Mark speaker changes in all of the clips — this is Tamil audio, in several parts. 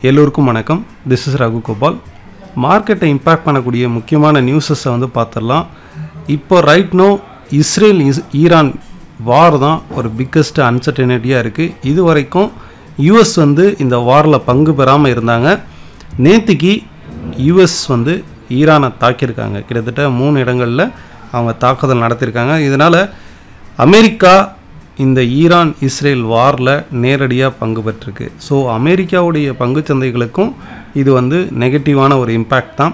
Speaker 1: எல்லோருக்கும் வணக்கம். This is Raghu Gopal. மார்க்கெட்டை இம்பேக்ட் பண்ணக்கூடிய முக்கியமான நியூஸஸை பார்த்துடலாம். இப்போ right now Israel Iran war தான் ஒரு பிக்கஸ்ட் அன்சர்டனிட்டியாக இருக்குது. இது வரைக்கும் யூஎஸ் இந்த வாரில் பங்கு பெறாமல் இருந்தாங்க. நேற்றுக்கு யூஎஸ் ஈரானை தாக்கியிருக்காங்க. கிட்டத்தட்ட 3 இடங்களில் அவங்க தாக்குதல் நடத்தியிருக்காங்க. இதனால் அமெரிக்கா இந்த ஈரான் இஸ்ரேல் வாரில் நேரடியாக பங்கு பெற்றிருக்கு. ஸோ அமெரிக்காவுடைய பங்குச்சந்தைகளுக்கும் இது நெகட்டிவான ஒரு இம்பேக்ட் தான்.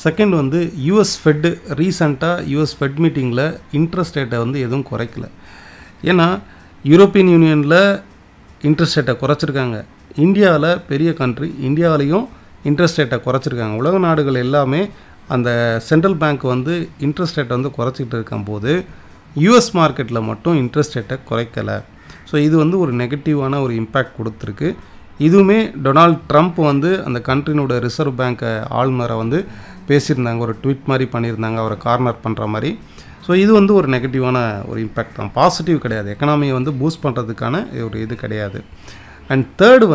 Speaker 1: செகண்ட் யூஎஸ் ஃபெட் ரீசெண்டாக யூஎஸ் ஃபெட் மீட்டிங்கில் இன்ட்ரெஸ்ட் ரேட்டை எதுவும் குறைக்கல. ஏன்னா யூரோப்பியன் யூனியனில் இன்ட்ரெஸ்ட் ரேட்டை குறைச்சிருக்காங்க. இந்தியாவில் பெரிய கண்ட்ரி, இந்தியாவிலையும் இன்ட்ரெஸ்ட் ரேட்டை குறைச்சிருக்காங்க. உலக நாடுகள் எல்லாமே அந்த சென்ட்ரல் பேங்க் இன்ட்ரெஸ்ட் ரேட்டை குறைச்சிக்கிட்டு இருக்கும்போது யூஎஸ் மார்க்கெட்டில் மட்டும் இன்ட்ரெஸ்ட் ரேட்டை குறைக்கலை. ஸோ இது ஒரு நெகட்டிவான ஒரு இம்பேக்ட் கொடுத்துருக்கு. இதுவுமே டொனால்ட் ட்ரம்ப் அந்த கண்ட்ரினோட ரிசர்வ் பேங்க் ஆளுநரை பேசியிருந்தாங்க. ஒரு ட்வீட் மாதிரி பண்ணியிருந்தாங்க, அவரை கார்னர் பண்ணுற மாதிரி. ஸோ இது ஒரு நெகட்டிவான ஒரு இம்பேக்ட் தான், பாசிட்டிவ் கிடையாது. எக்கனாமியை பூஸ்ட் பண்ணுறதுக்கான ஒரு இது கிடையாது. அண்ட் தேர்டு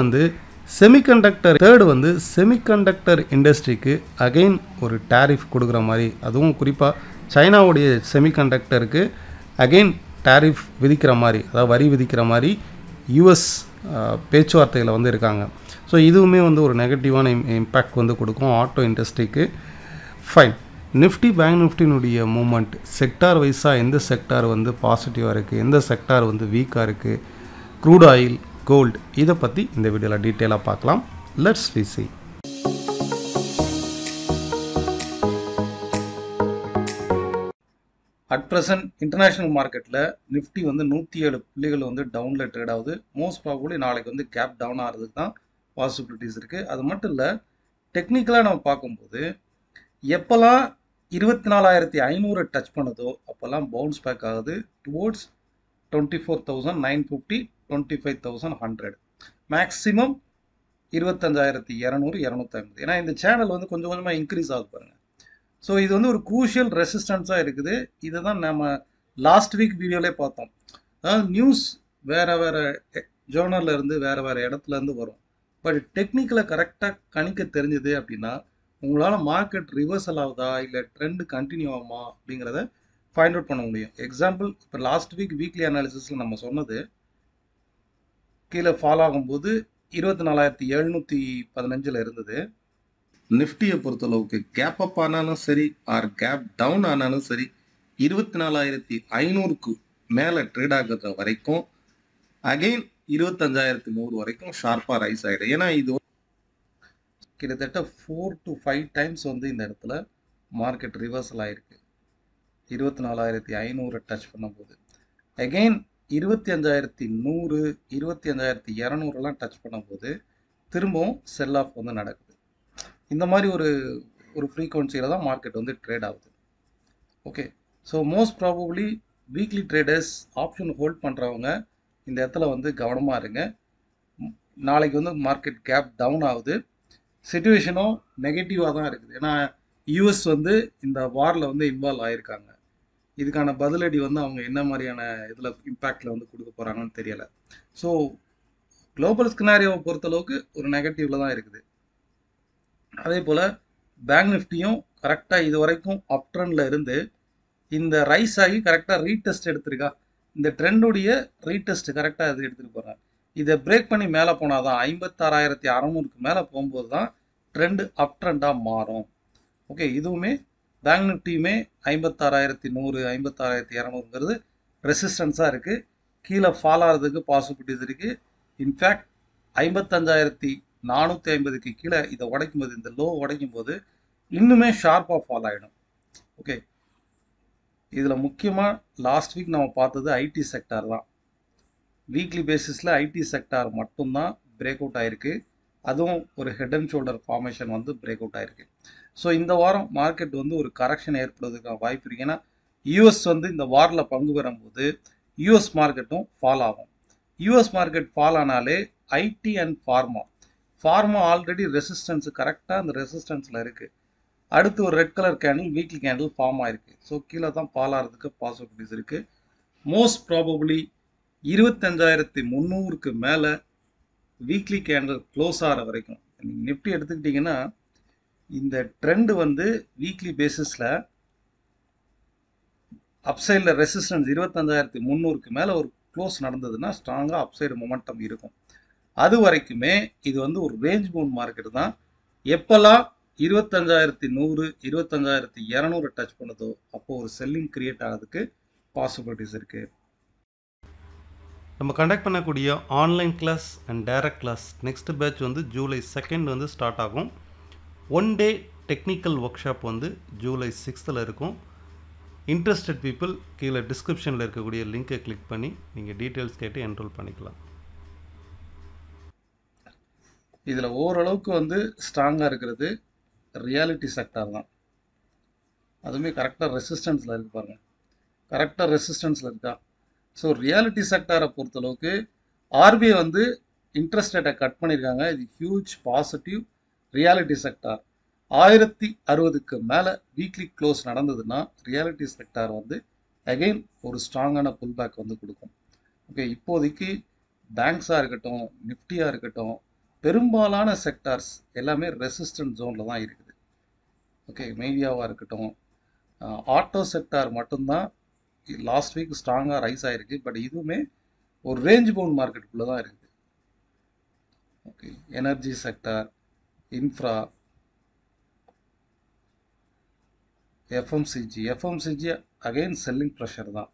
Speaker 1: செமிகண்டக்டர் இண்டஸ்ட்ரிக்கு அகெயின் ஒரு டேரிஃப் கொடுக்குற மாதிரி, அதுவும் குறிப்பாக சைனாவுடைய செமிகண்டக்டருக்கு அகெயின் டேரிஃப் விதிக்கிற மாதிரி, அதாவது வரி விதிக்கிற மாதிரி யூஎஸ் பேச்சுவார்த்தையில் இருக்காங்க. ஸோ இதுவுமே ஒரு நெகட்டிவான இம்பேக்ட் கொடுக்கும் ஆட்டோ இண்டஸ்ட்ரிக்கு. ஃபைன். நிஃப்டி பேங்க் நிஃப்டினுடைய மூமெண்ட் செக்டார் வைஸாக எந்த செக்டார் பாசிட்டிவாக இருக்குது, எந்த செக்டார் வீக்காக இருக்குது, க்ரூட் ஆயில், கோல்டு, இதை பற்றி இந்த வீடியோவில் டீட்டெயிலாக பார்க்கலாம். Let's see. At present international மார்க்கெட்டில் நிஃப்டி 107 புள்ளிகள் டவுனில் ட்ரேட் ஆகுது. மோஸ்ட் ப்ராபபிளி நாளைக்கு கேப் டவுன் ஆகிறதுக்கு தான் பாசிபிலிட்டிஸ் இருக்குது. அது மட்டும் இல்லை, டெக்னிக்கலாக நம்ம பார்க்கும்போது எப்போல்லாம் 24,500 டச் பண்ணுதோ அப்போல்லாம் பவுன்ஸ் பேக் ஆகுது டுவோர்ட்ஸ் 24,950, 25,100, மேக்ஸிமம் 25,200, 250. ஏன்னா இந்த சேனல் கொஞ்சம் கொஞ்சமாக இன்க்ரீஸ் ஆகுது பாருங்கள். ஸோ இது ஒரு க்ரூஷியல் ரெசிஸ்டன்ஸாக இருக்குது. இதை தான் நம்ம லாஸ்ட் வீக் வீடியோலே பார்த்தோம். அதாவது நியூஸ் வேறு வேறு ஜேர்னலில் இருந்து வேறு வேறு இடத்துலேருந்து வரும். பட் டெக்னிக்கலை கரெக்டாக கணிக்க தெரிஞ்சுது அப்படின்னா உங்களால் மார்க்கெட் ரிவர்சல் ஆகுதா இல்லை ட்ரெண்டு கண்டினியூ ஆகுமா அப்படிங்கிறத ஃபைண்ட் அவுட் பண்ண முடியும். எக்ஸாம்பிள், இப்போ லாஸ்ட் வீக் வீக்லி அனாலிசிஸில் நம்ம சொன்னது கீழே ஃபால் ஆகும்போது 24,715 இருந்தது. நிஃப்டியை பொறுத்தளவுக்கு கேப் அப் ஆனாலும் சரி ஆர் கேப் டவுன் ஆனாலும் சரி 24,500க்கு மேலே ட்ரேட் ஆகுற வரைக்கும் அகெயின் 25,100 வரைக்கும் ஷார்ப்பாக ரைஸ் ஆகிடும். ஏன்னா இது கிட்டத்தட்ட 4 to 5 டைம்ஸ் இந்த இடத்துல மார்க்கெட் ரிவர்சல் ஆகிருக்கு. 24,500 டச் பண்ணும்போது அகெயின் 25,100, 25,200 டச் பண்ணும்போது திரும்பவும் செல் ஆஃப் நடக்குது. இந்த மாதிரி ஒரு ஃப்ரீக்வன்சியில் தான் மார்க்கெட் ட்ரேட் ஆகுது. Okay, so most probably weekly traders option hold பண்ணுறவங்க இந்த இடத்துல கவனமாக இருங்க. நாளைக்கு மார்க்கெட் கேப் டவுன் ஆகுது. சிச்சுவேஷனும் நெகட்டிவாக தான் இருக்குது. ஏன்னா யூஎஸ் இந்த வாரில் இன்வால்வ் ஆகியிருக்காங்க. இதுக்கான பதிலடி அவங்க என்ன மாதிரியான இதில் இம்பேக்டில் கொடுக்க போகிறாங்கன்னு தெரியலை. ஸோ குளோபல் ஸ்கினாரியோவை பொறுத்தளவுக்கு ஒரு நெகட்டிவில் தான் இருக்குது. அதே போல் பேங்க் நிஃப்டியும் கரெக்டாக இது வரைக்கும் அப் ட்ரெண்டில் இருந்து இந்த ரைஸ் ஆகி கரெக்டாக ரீடெஸ்ட் எடுத்திருக்கா. இந்த ட்ரெண்டுடைய ரீடெஸ்ட் கரெக்டாக இது எடுத்துகிட்டு போகிறாங்க. இதை பிரேக் பண்ணி மேலே போனால் தான் 56,600க்கு மேலே போகும்போது தான் ட்ரெண்டு அப் ட்ரெண்டாக மாறும். ஓகே, இதுவுமே பேங்க் நிஃப்டியுமே 56,100, 56,200ங்கிறது ரெசிஸ்டன்ஸாக இருக்குது. கீழே ஃபால் ஆகிறதுக்கு பாசிபிலிட்டிஸ் இருக்குது. இன்ஃபேக்ட் 55,450க்கு கீழே இதை உடைக்கும் போது, இந்த லோ உடைக்கும் போது இன்னுமே ஷார்ப்பாக ஃபால் ஆகிடும். ஓகே, இதில் முக்கியமாக லாஸ்ட் வீக் நம்ம பார்த்தது ஐடி செக்டார் தான். வீக்லி பேசிஸில் ஐடி செக்டார் மட்டும்தான் பிரேக் அவுட் ஆகிருக்கு. அதுவும் ஒரு head and shoulder formation break out ஆகிருக்கு. ஸோ இந்த வாரம் மார்க்கெட் ஒரு கரெக்ஷன் ஏற்படுவதற்கான வாய்ப்பு இருக்குது. ஏன்னா யூஎஸ் இந்த வாரில் பங்கு பெறும்போது யூஎஸ் மார்க்கெட்டும் ஃபால் ஆகும். யூஎஸ் மார்க்கெட் ஃபால் ஆனாலே IT and pharma already resistance கரெக்டாக அந்த ரெசிஸ்டன்ஸில் இருக்குது. அடுத்து ஒரு red colour candle weekly candle form ஆகிருக்கு. ஸோ கீழே தான் ஃபால் ஆகிறதுக்கு பாசிபிலிட்டிஸ் இருக்குது. மோஸ்ட் ப்ராபபிளி 25,300க்கு மேலே
Speaker 2: வீக்லி கேண்டில் க்ளோஸ் ஆகிற வரைக்கும் நீங்கள் நிஃப்டி எடுத்துக்கிட்டிங்கன்னா இந்த ட்ரெண்டு வந்து வீக்லி பேசிஸில் அப்சைடில் ரெசிஸ்டன்ஸ் 25,300க்கு மேலே ஒரு க்ளோஸ் நடந்ததுன்னா ஸ்ட்ராங்காக அப்சைடு மொமெண்டம் இருக்கும். அது வரைக்குமே இது வந்து ஒரு ரேஞ்ச் பவுண்ட் மார்க்கெட் தான். எப்போல்லாம் 25,100 25,200 டச் பண்ணுதோ அப்போ ஒரு செல்லிங் கிரியேட் ஆகிறதுக்கு பாசிபிலிட்டிஸ் இருக்குது.
Speaker 1: நம்ம கண்டக்ட் பண்ணக்கூடிய online class and direct class next batch வந்து ஜூலை 2 வந்து ஸ்டார்ட் ஆகும். 1 டே டெக்னிக்கல் ஒர்க் ஷாப் வந்து ஜூலை 6 இருக்கும். இன்ட்ரெஸ்டட் பீப்புள் கீழே டிஸ்கிரிப்ஷனில் இருக்கக்கூடிய லிங்கை கிளிக் பண்ணி நீங்கள் டீட்டெயில்ஸ் கேட்டு என்ரோல் பண்ணிக்கலாம்.
Speaker 2: இதில் ஓரளவுக்கு வந்து ஸ்ட்ராங்காக இருக்கிறது ரியாலிட்டி செக்டார் தான். அதுவுமே கரெக்டாக ரெசிஸ்டன்ஸில் இருக்கு பாருங்கள், கரெக்டாக ரெசிஸ்டன்ஸில் இருக்கா. ஸோ ரியாலிட்டி செக்டாரை பொறுத்தளவுக்கு ஆர்பிஐ வந்து இன்ட்ரெஸ்ட் ரேட்டை கட் பண்ணியிருக்காங்க. இது ஹியூஜ் பாசிட்டிவ். ரியாலிட்டி செக்டார் 1060க்கு மேலே வீக்லி க்ளோஸ் நடந்ததுன்னா ரியாலிட்டி செக்டார் வந்து அகெயின் ஒரு ஸ்ட்ராங்கான புல் பேக் வந்து கொடுக்கும். ஓகே, இப்போதைக்கு பேங்க்ஸாக இருக்கட்டும், நிஃப்டியாக இருக்கட்டும், பெரும்பாலான செக்டார்ஸ் எல்லாமே ரெசிஸ்டன்ட் ஜோனில் தான் இருக்குது. ஓகே, மீடியாவாக இருக்கட்டும், ஆட்டோ செக்டார் மட்டும்தான் லாஸ்ட் வீக் ஸ்ட்ராங்காக ரைஸ் ஆகிருக்கு. பட் இதுவுமே ஒரு ரேஞ்ச் பவுண்ட் மார்க்கெட்டுக்குள்ளே தான் இருக்குது. Okay, energy sector, infra, FMCG again selling pressure தான்.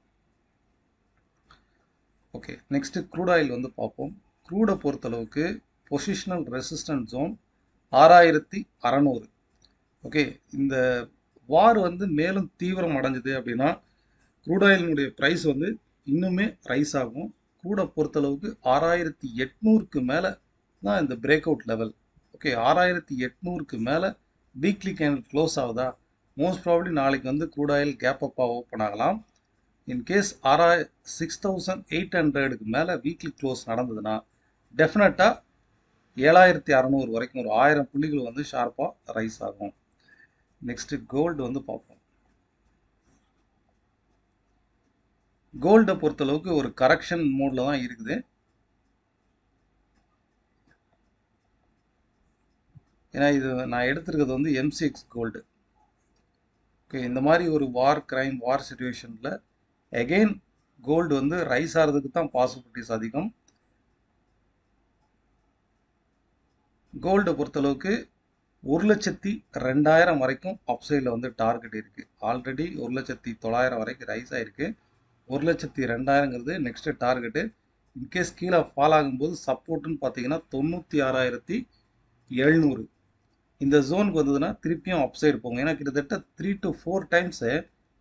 Speaker 2: ஓகே, நெக்ஸ்ட்டு க்ரூட் ஆயில் வந்து பார்ப்போம். க்ரூடை பொறுத்தளவுக்கு பொசிஷனல் ரெசிஸ்டன்ட் ஜோன் 6600. ஓகே, இந்த வார் வந்து மேலும் தீவிரம் அடைஞ்சுது அப்படின்னா க்ரூட் ஆயிலினுடைய ப்ரைஸ் வந்து இன்னுமே ரைஸ் ஆகும். க்ரூடை பொறுத்தளவுக்கு 6800க்கு மேலே தான் இந்த பிரேக் அவுட் லெவல். ஓகே, 6800க்கு மேலே வீக்லி கேண்டில் க்ளோஸ் ஆகுதா, மோஸ்ட் ப்ராபப்ளி நாளைக்கு வந்து க்ரூட் ஆயில் கேப் அப்பாக ஓப்பன் ஆகலாம். இன்கேஸ் 6800க்கு மேலே வீக்லி க்ளோஸ் நடந்ததுன்னா டெஃபினட்டாக 7600 வரைக்கும் ஒரு 1000 புள்ளிகள் வந்து ஷார்ப்பாக ரைஸ் ஆகும். நெக்ஸ்ட்டு கோல்டு வந்து பார்ப்போம். கோல்டை பொறுத்தளவுக்கு ஒரு கரெக்ஷன் மோடில் தான் இருக்குது. ஏன்னா இது நான் எடுத்துருக்கிறது வந்து எம்சிஎக்ஸ் கோல்டு. ஓகே, இந்த மாதிரி ஒரு வார் கிரைம் வார் சுச்சுவேஷனில் அகெயின் கோல்டு வந்து ரைஸ் ஆகிறதுக்கு தான் பாசிபிலிட்டிஸ் அதிகம். கோல்டை பொறுத்தளவுக்கு 1,02,000 வரைக்கும் அப்சைடில் வந்து டார்கெட் இருக்குது. ஆல்ரெடி 1,09,000 வரைக்கும் ரைஸ் ஆகிருக்கு. 1,02,000ங்கிறது நெக்ஸ்ட் டார்கெட்டு. இன்கேஸ் கீழே ஃபால் ஆகும்போது சப்போர்ட்டுன்னு பார்த்தீங்கன்னா 96,700. இந்த ஜோனுக்கு வந்ததுன்னா திருப்பியும் அப்சைடு போகும். ஏன்னா கிட்டத்தட்ட 3 to 4 டைம்ஸு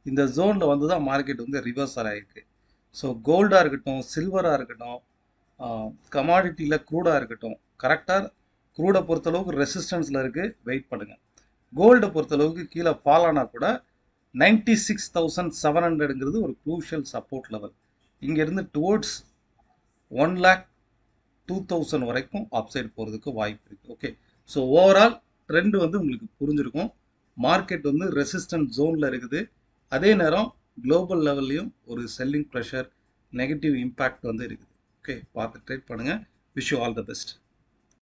Speaker 2: இந்த ஜோனில் வந்து தான் மார்க்கெட் வந்து ரிவர்சல் ஆகிருக்கு. ஸோ கோல்டாக இருக்கட்டும், சில்வராக இருக்கட்டும், கமாடிட்டியில் க்ரூடாக இருக்கட்டும், கரெக்டாக க்ரூடை பொறுத்தளவுக்கு ரெசிஸ்டன்ஸில் இருக்குது, வெயிட் பண்ணுங்கள். கோல்டை பொறுத்தளவுக்கு கீழே ஃபால் ஆனால் கூட 96,700ங்கிறது ஒரு க்ரூஷியல் சப்போர்ட் லெவல். இங்கேருந்து டுவோர்ட்ஸ் 1,02,000 வரைக்கும் அப்சைடு போகிறதுக்கு வாய்ப்பு இருக்குது. ஓகே, ஸோ ஓவரால் ட்ரெண்ட் வந்து உங்களுக்கு புரிஞ்சிருக்கும். மார்க்கெட் வந்து ரெசிஸ்டன்ட் ஜோனில் இருக்குது. அதே நேரம் குளோபல் லெவல்லையும் ஒரு செல்லிங் ப்ரெஷர், நெகட்டிவ் இம்பேக்ட் வந்து இருக்குது. ஓகே, பார்த்து ட்ரேட் பண்ணுங்கள். Wish you all the best.